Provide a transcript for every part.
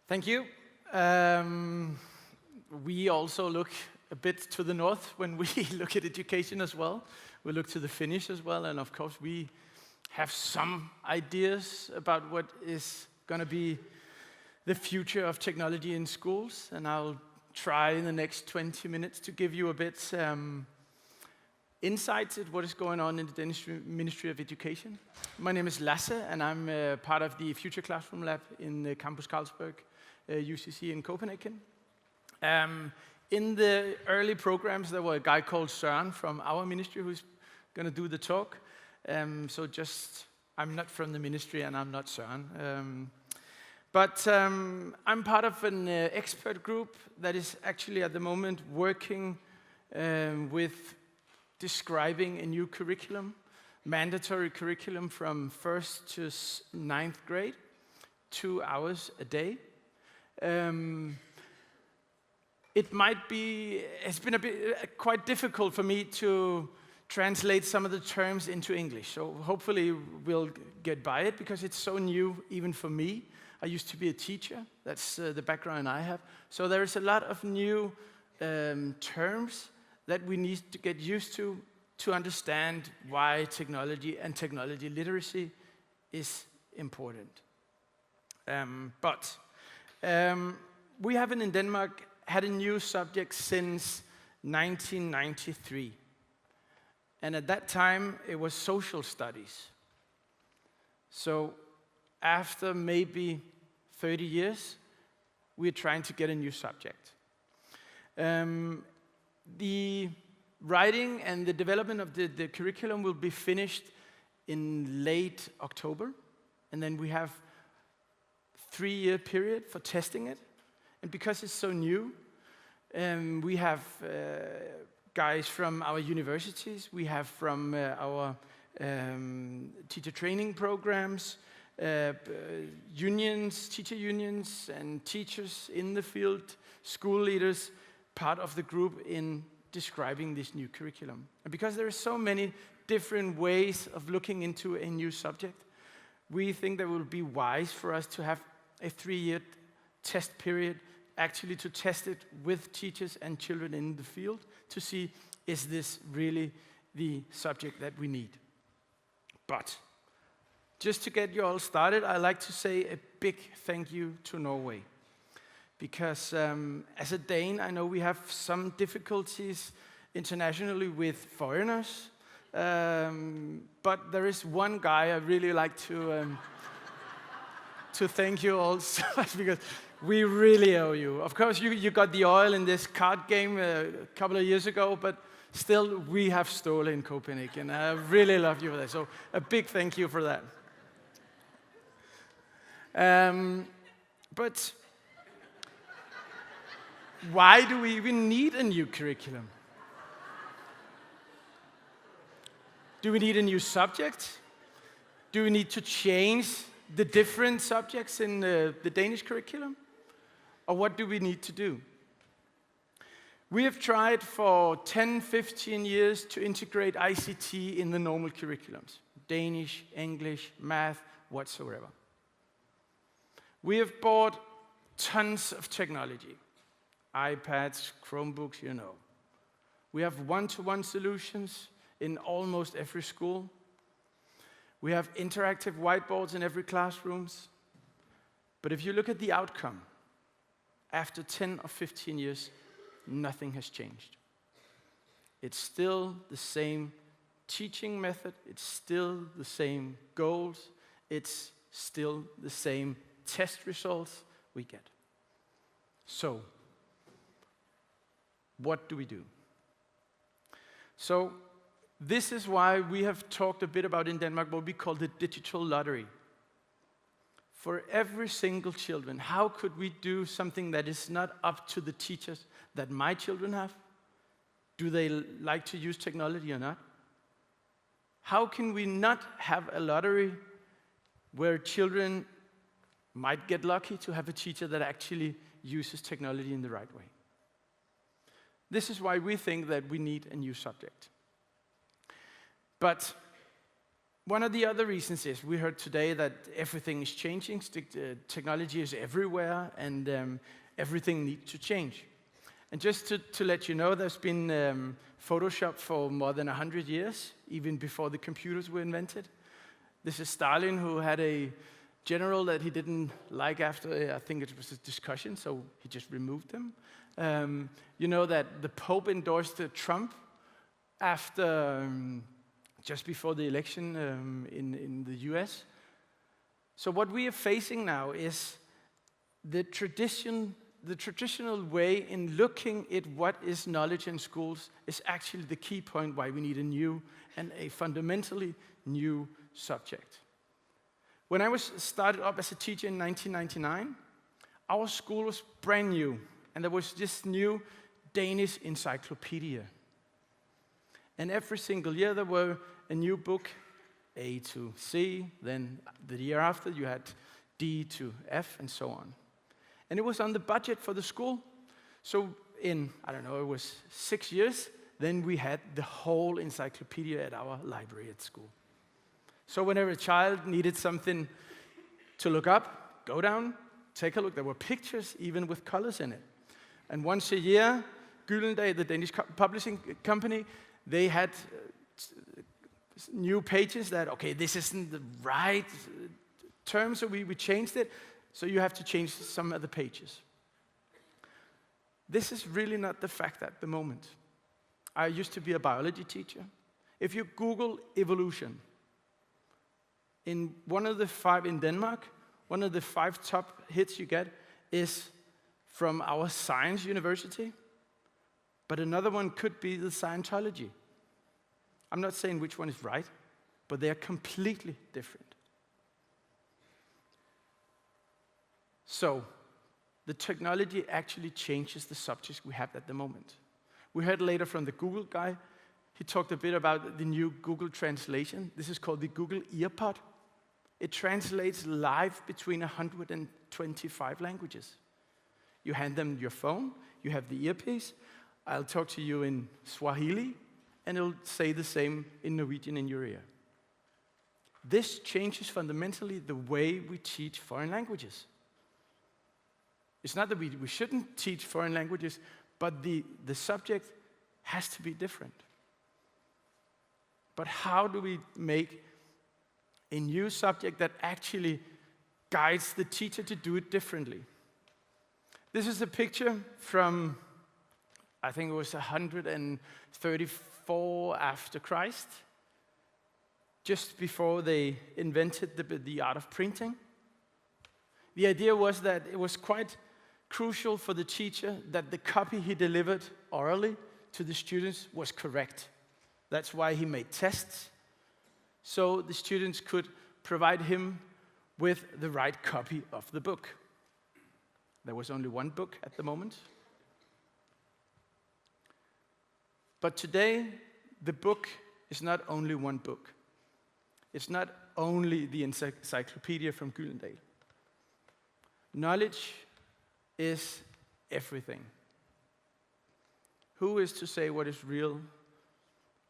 Thank you. We also look a bit to the north when we look at education as well. We look to the Finnish as well, and of course we have some ideas about what is going to be the future of technology in schools, and I'll try in the next 20 minutes to give you a bit insights at what is going on in the Danish Ministry of Education. My name is Lasse, and I'm part of the Future Classroom Lab in Campus Carlsberg, UCC in Copenhagen. In the early programs, there was a guy called Søren from our ministry who's going to do the talk. I'm not from the ministry and I'm not Søren. I'm part of an expert group that is actually at the moment working with describing a new curriculum, mandatory curriculum from 1st to 9th grade, 2 hours a day. It's been quite difficult for me to translate some of the terms into English. So hopefully we'll get by it because it's so new even for me. I used to be a teacher. That's the background I have. So there is a lot of new terms that we need to get used to understand why technology and technology literacy is important. We haven't in Denmark had a new subject since 1993. And at that time, it was social studies. So after maybe 30 years, we're trying to get a new subject. The writing and the development of the curriculum will be finished in late October. And then we have a 3-year period for testing it. And because it's so new, we have guys from our universities, we have from our teacher training programs, unions, teacher unions, and teachers in the field, school leaders, part of the group in describing this new curriculum. And because there are so many different ways of looking into a new subject, we think that it will be wise for us to have a 3-year test period, actually to test it with teachers and children in the field to see, is this really the subject that we need? But just to get you all started, I'd like to say a big thank you to Norway. Because as a Dane, I know we have some difficulties internationally with foreigners. But there is one guy I really like to thank you all so much, because we really owe you. Of course, you got the oil in this card game a couple of years ago, but still, we have Ståle in Copenhagen. I really love you for that. So a big thank you for that. But why do we even need a new curriculum? Do we need a new subject? Do we need to change the different subjects in the Danish curriculum? Or what do we need to do? We have tried for 10, 15 years to integrate ICT in the normal curriculums. Danish, English, math, whatsoever. We have bought tons of technology. iPads, Chromebooks, you know. We have one-to-one solutions in almost every school. We have interactive whiteboards in every classroom. But if you look at the outcome, after 10 or 15 years, nothing has changed. It's still the same teaching method, it's still the same goals, it's still the same test results we get. So, what do we do? So, this is why we have talked a bit about in Denmark what we call the digital lottery. For every single children, how could we do something that is not up to the teachers that my children have? Do they like to use technology or not? How can we not have a lottery where children might get lucky to have a teacher that actually uses technology in the right way? This is why we think that we need a new subject. But One of the other reasons is we heard today that everything is changing, technology is everywhere, and everything needs to change. And just to let you know, there's been Photoshop for more than 100 years, even before the computers were invented. This is Stalin, who had a general that he didn't like after, I think it was a discussion, so he just removed them. You know that the Pope endorsed Trump after, just before the election in the US. So what we are facing now is the traditional way in looking at what is knowledge in schools is actually the key point why we need a new and a fundamentally new subject. When I was started up as a teacher in 1999, our school was brand new, and there was this new Danish encyclopedia. And every single year there were a new book, A to C, then the year after you had D to F, and so on. And it was on the budget for the school. So in, I don't know, it was 6 years, then we had the whole encyclopedia at our library at school. So whenever a child needed something to look up, go down, take a look. There were pictures, even with colors in it. And once a year, Gyldendal, the Danish publishing company, they had new pages that, okay, this isn't the right term, so we changed it. So you have to change some of the pages. This is really not the fact at the moment. I used to be a biology teacher. If you Google evolution, in one of the 5 in Denmark, one of the 5 top hits you get is from our science university, but another one could be the Scientology. I'm not saying which one is right, but they are completely different. So, the technology actually changes the subjects we have at the moment. We heard later from the Google guy, he talked a bit about the new Google translation. This is called the Google EarPod. It translates live between 125 languages. You hand them your phone, you have the earpiece, I'll talk to you in Swahili, and it'll say the same in Norwegian in your ear. This changes fundamentally the way we teach foreign languages. It's not that we shouldn't teach foreign languages, but the subject has to be different. But how do we make a new subject that actually guides the teacher to do it differently? This is a picture from, I think it was 134 after Christ, just before they invented the art of printing. The idea was that it was quite crucial for the teacher that the copy he delivered orally to the students was correct. That's why he made tests, so the students could provide him with the right copy of the book. There was only one book at the moment. But today, the book is not only one book. It's not only the encyclopedia from Gyldendal. Knowledge is everything. Who is to say what is real,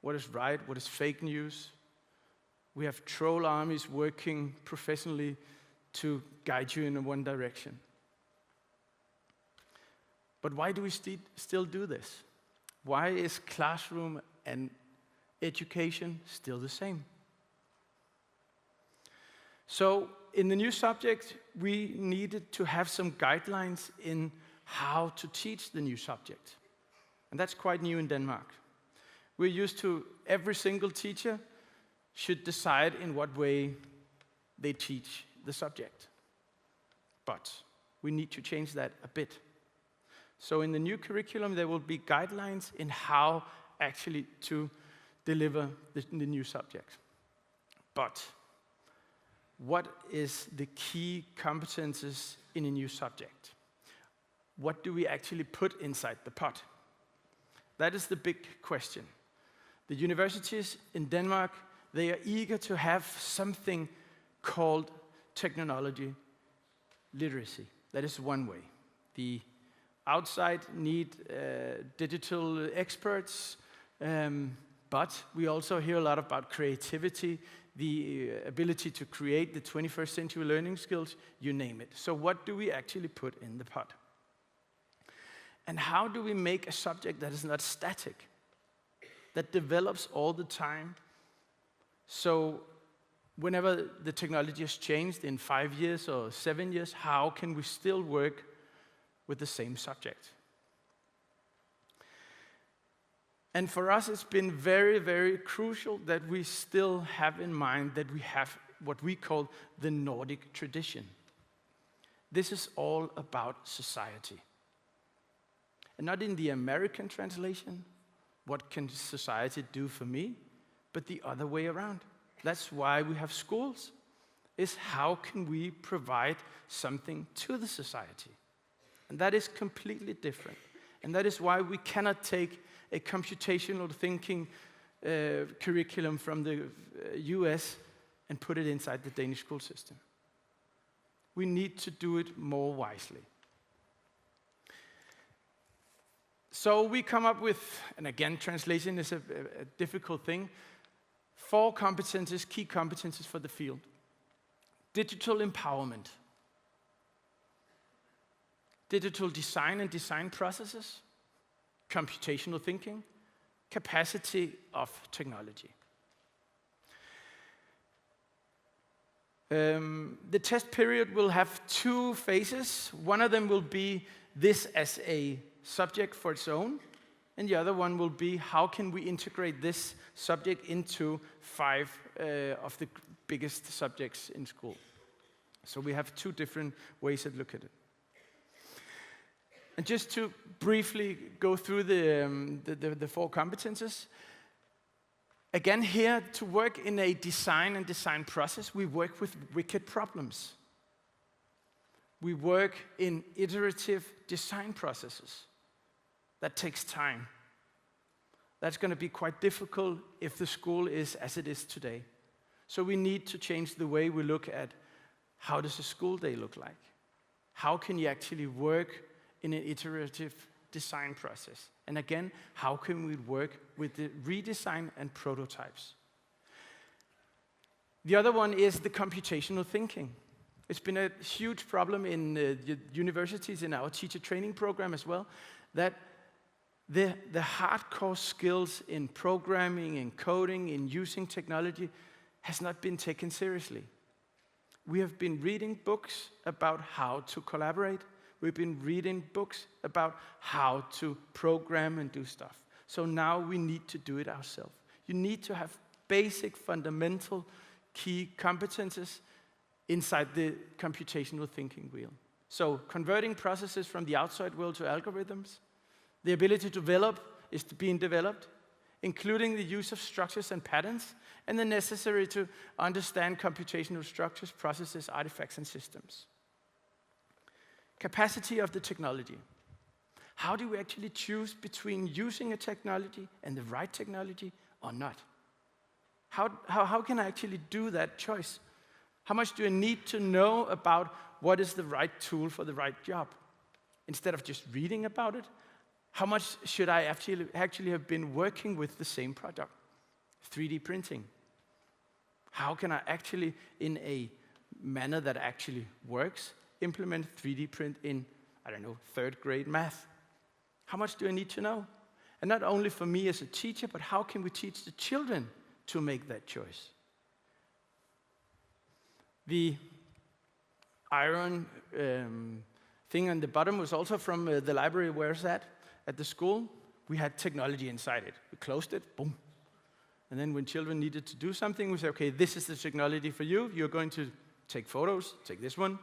what is right, what is fake news? We have troll armies working professionally to guide you in one direction. But why do we still do this? Why is classroom and education still the same? So, in the new subject, we needed to have some guidelines in how to teach the new subject. And that's quite new in Denmark. We're used to every single teacher should decide in what way they teach the subject. But we need to change that a bit. So in the new curriculum, there will be guidelines in how actually to deliver the new subject. But what is the key competences in a new subject? What do we actually put inside the pot? That is the big question. The universities in Denmark, they are eager to have something called technology literacy. That is one way. The outside need digital experts, but we also hear a lot about creativity, the ability to create, the 21st century learning skills, you name it. So what do we actually put in the pot? And how do we make a subject that is not static, that develops all the time? So whenever the technology has changed in 5 years or 7 years, how can we still work with the same subject? And for us, it's been very, very crucial that we still have in mind that we have what we call the Nordic tradition. This is all about society. And not in the American translation, what can society do for me, but the other way around. That's why we have schools, is how can we provide something to the society? And that is completely different. And that is why we cannot take a computational thinking curriculum from the US and put it inside the Danish school system. We need to do it more wisely. So we come up with, and again, translation is a difficult thing, 4 competences, key competences for the field. Digital empowerment, digital design and design processes, computational thinking, capacity of technology. The test period will have 2 phases. One of them will be this as a subject for its own, and the other one will be how can we integrate this subject into 5 of the biggest subjects in school. So we have 2 different ways to look at it. And just to briefly go through the 4 competences, again here, to work in a design process, we work with wicked problems. We work in iterative design processes. That takes time. That's going to be quite difficult if the school is as it is today. So we need to change the way we look at how does a school day look like? How can you actually work in an iterative design process? And again, how can we work with the redesign and prototypes? The other one is the computational thinking. It's been a huge problem in the universities, in our teacher training program as well, that the hardcore skills in programming, in coding, in using technology has not been taken seriously. We have been reading books about how to collaborate. We've been reading books about how to program and do stuff. So now we need to do it ourselves. You need to have basic, fundamental, key competences inside the computational thinking wheel. So converting processes from the outside world to algorithms, the ability to develop is being developed, including the use of structures and patterns, and the necessary to understand computational structures, processes, artifacts, and systems. Capacity of the technology. How do we actually choose between using a technology and the right technology or not? How can I actually do that choice? How much do I need to know about what is the right tool for the right job? Instead of just reading about it, how much should I actually have been working with the same product? 3D printing. How can I actually, in a manner that actually works, implement 3D print in, 3rd grade math? How much do I need to know? And not only for me as a teacher, but how can we teach the children to make that choice? The iron thing on the bottom was also from the library where it's at the school. We had technology inside it. We closed it, boom. And then when children needed to do something, we said, okay, this is the technology for you. You're going to take photos, take this one.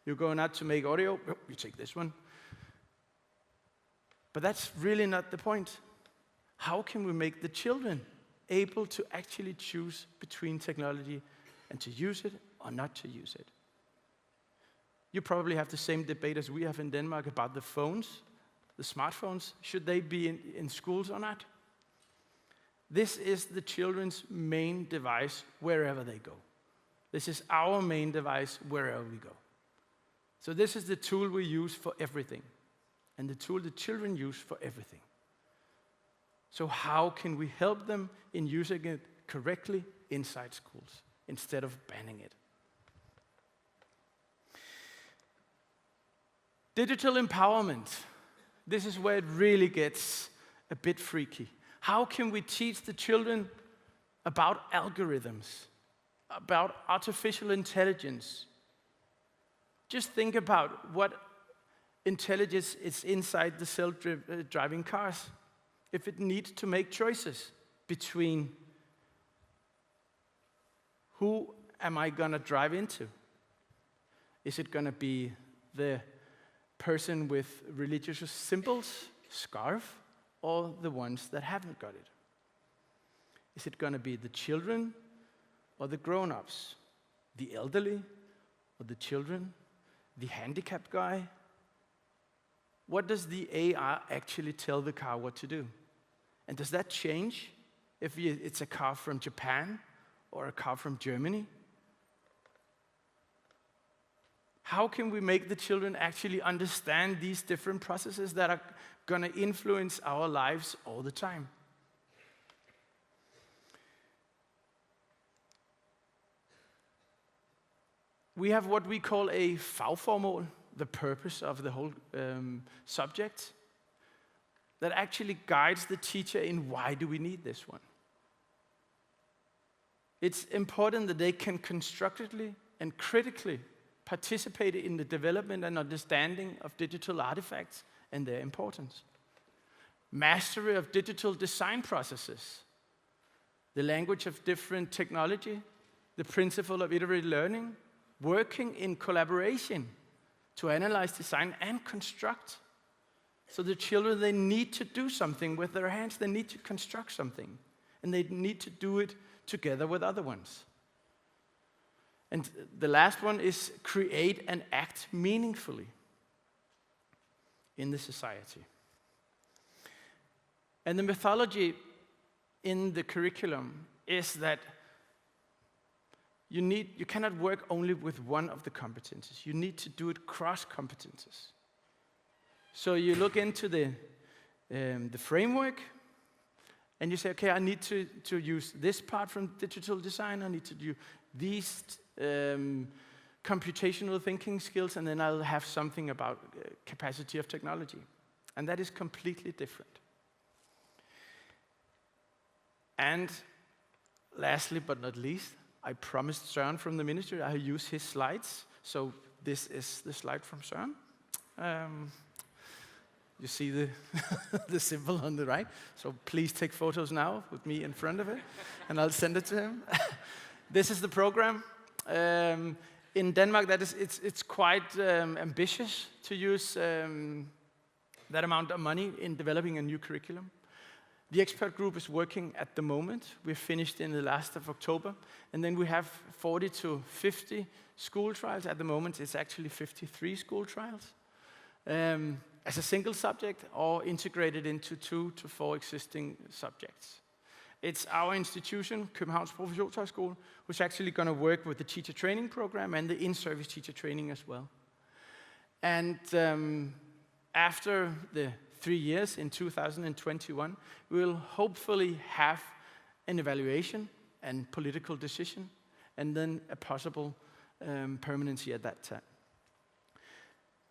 You're going out to make audio, you take this one. But that's really not the point. How can we make the children able to actually choose between technology and to use it or not to use it? You probably have the same debate as we have in Denmark about the phones, the smartphones. Should they be in schools or not? This is the children's main device wherever they go. This is our main device wherever we go. So this is the tool we use for everything, and the tool the children use for everything. So how can we help them in using it correctly inside schools instead of banning it. Digital empowerment. This is where it really gets a bit freaky. How can we teach the children about algorithms, about artificial intelligence? Just think about what intelligence is inside the self-driving cars. If it needs to make choices between who am I going to drive into? Is it going to be the person with religious symbols, scarf, or the ones that haven't got it? Is it going to be the children or the grown-ups? The elderly or the children? The handicapped guy? What does the AI actually tell the car what to do? And does that change if it's a car from Japan or a car from Germany? How can we make the children actually understand these different processes that are going to influence our lives all the time? We have what we call a fagformål, the purpose of the whole subject, that actually guides the teacher in why do we need this one. It's important that they can constructively and critically participate in the development and understanding of digital artifacts and their importance. Mastery of digital design processes, the language of different technology, the principle of iterative learning, working in collaboration to analyze, design, and construct. So the children, they need to do something with their hands. They need to construct something. And they need to do it together with other ones. And the last one is create and act meaningfully in the society. And the methodology in the curriculum is that you cannot work only with one of the competences. You need to do it cross competences. So you look into the framework, and you say, okay, I need to use this part from digital design. I need to do these computational thinking skills, and then I'll have something about capacity of technology. And that is completely different. And lastly but not least, I promised Søren from the ministry I use his slides. So this is the slide from Søren. You see the, the symbol on the right. So please take photos now with me in front of it, and I'll send it to him. This is the program. In Denmark, it's quite ambitious to use that amount of money in developing a new curriculum. The expert group is working at the moment. We're finished in the last of October. And then we have 40 to 50 school trials. At the moment, it's actually 53 school trials. As a single subject or integrated into 2 to 4 existing subjects. It's our institution, Københavns Professionshøjskole, who's actually going to work with the teacher training program and the in-service teacher training as well. And after the 3 years in 2021, we will hopefully have an evaluation and political decision, and then a possible permanency at that time.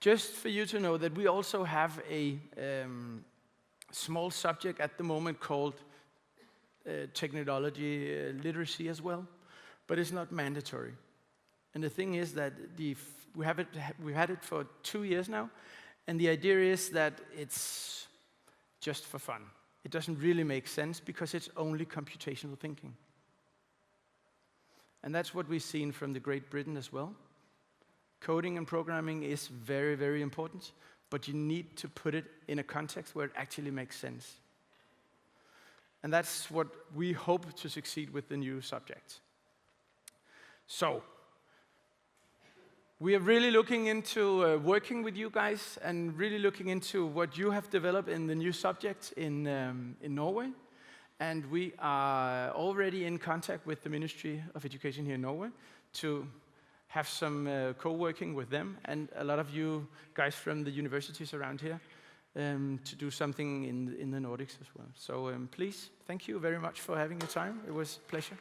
Just for you to know that we also have a small subject at the moment called technology literacy as well, but it's not mandatory. And the thing is that we've had it for 2 years now, and the idea is that it's just for fun. It doesn't really make sense because it's only computational thinking. And that's what we've seen from the Great Britain as well. Coding and programming is very, very important, but you need to put it in a context where it actually makes sense. And that's what we hope to succeed with the new subject. So, we are really looking into working with you guys and really looking into what you have developed in the new subject in Norway. And we are already in contact with the Ministry of Education here in Norway to have some co-working with them and a lot of you guys from the universities around here to do something in the Nordics as well. So please, thank you very much for having your time. It was a pleasure.